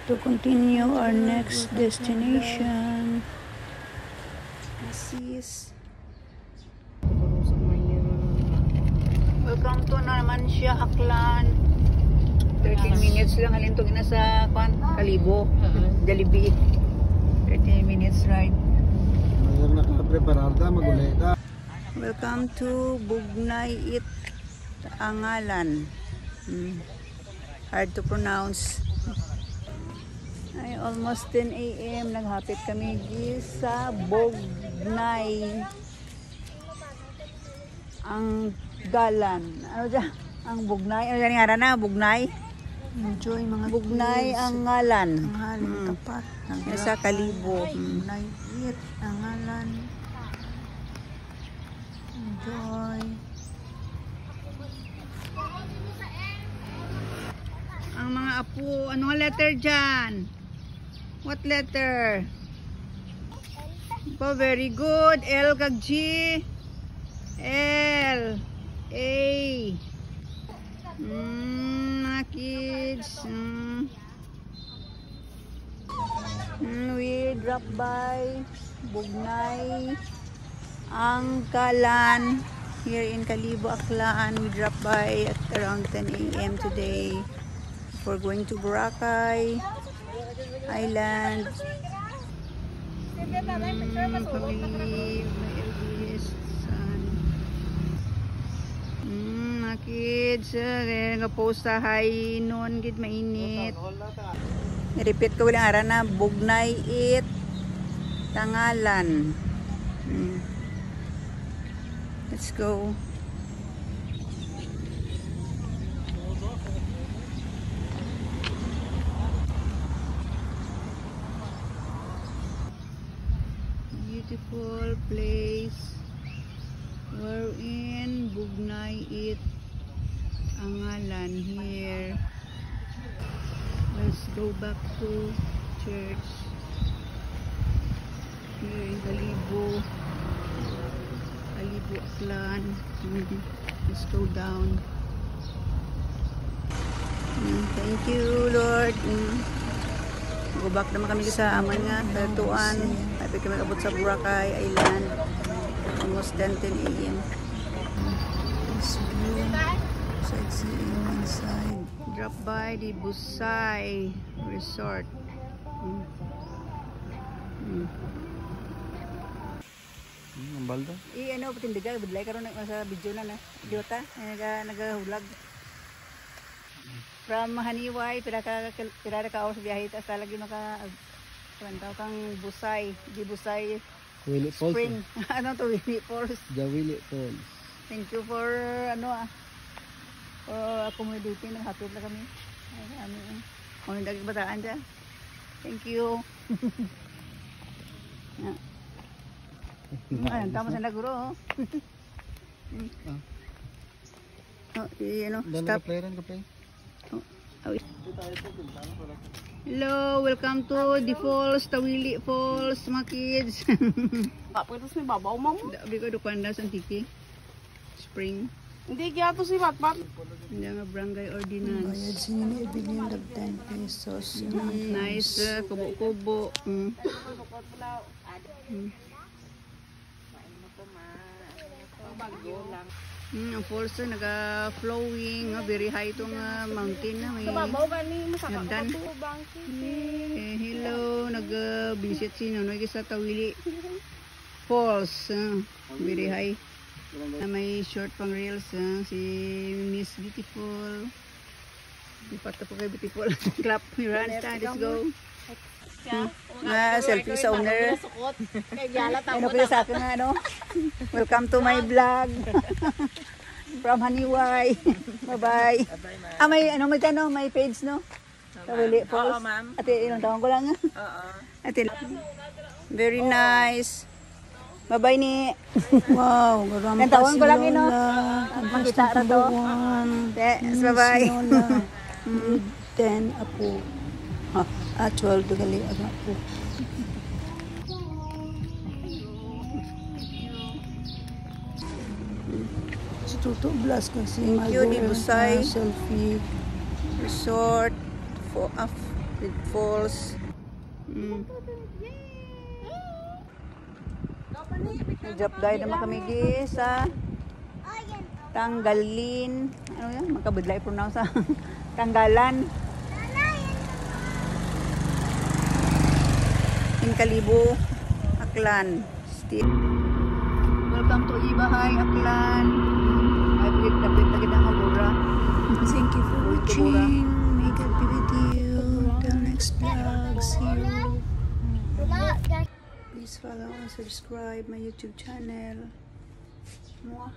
to continue our next destination. Asis. Welcome to Numancia, Aklan. 13 minutes lang halintog na sa Kalibo. Jollibee. 13 minutes ride. Welcome to Bugnay It Angalan. Hard to pronounce. Ay, almost 10 AM. Naghapit kami sa Bugnay ang Galan. Ano dyan? Ang Bugnay. Ano dyan nga na? Bugnay? Enjoy mga Bugnay ang ngalan. Ang ngalan tapat. Sa Kalibo. Bugnay It ang ngalan. Enjoy. Ang mga apo, ano nga letter dyan? What letter? Oh, very good. L kag G. L. A. Mga kids. We drop by Bugnay ang Kalan here in Kalibo, Aklan. We drop by at around 10 AM today. We're going to Boracay Island. Mga kids, nag-post sa high noon, gid mainit. I-repeat ko ulit ang araw na Bugnay It Tangalan. Let's go. Beautiful place. We're in Bugnay It Angalan here. Let's go back to church here in Kalibo, Aklan. Let's go down. Thank you, Lord. Go back naman kami sa aman nga, Tuan. Happy kami abot sa Boracay Island. Almost 10 AM. This view. Sightseeing inside. Drop by the Busay Resort. Ang balda? Ano, patindigan, budlay karon sa video na idiota, nagahulag. From Haniway, pila ka oras biyahe, tas talagi maka kang Busay, di Busay Willie Falls. Spring. Ano to, Willie Falls. The Willie Falls. Thank you for for accommodating, naghatid na kami. Ano daging bataan dyan. Thank you. Ayun, tama sa naguro. Stop. Hello, welcome to the falls, Tawili Falls, mga kids. Pwede sa babaw mo? Dabi ko dukan daw sa Tiki Spring. Hindi kaya to si Batbat. Hindi nga barangay Bayad ordinance. siya nila ibilin ng 10 pesos. Nice, kubo-kubo. Ang falls na naga-flowing, very high itong mountain na may nagdan. Hello, nag-visit si Nonoy sa Tawili Falls, very high. May short pang reels, si Miss Beautiful. Ipata po kay Beautiful. Clap, Miranda, let's go. Selfie sa owner. Ano po yung sa akin nga, no? Welcome to my vlog. From Haniway. Bye-bye. May tanong, may page, no? Tawili Falls. Oo, ma'am. Ate, ilang taon ko lang. Oo. Ate, very nice. Bye-bye ni. Wow, garam Ilang taon ko lang, no? Makita ra to. Bye-bye. 10 apo. 12 gali ang apo. Si Tuto Blas kasi Thank you, di Busay selfie Resort With falls. Nag-drop dive naman kami di sa Tanggalin. Ano yan? Magkabudlay pronounce sa Tanggalan. Kalibo, Aklan. Still. Welcome to Ibahay, Aklan. I believe na kita ang Agora. Thank you for watching. May God be with you. Till next vlog. See you. Please follow and subscribe my YouTube channel. Mwah.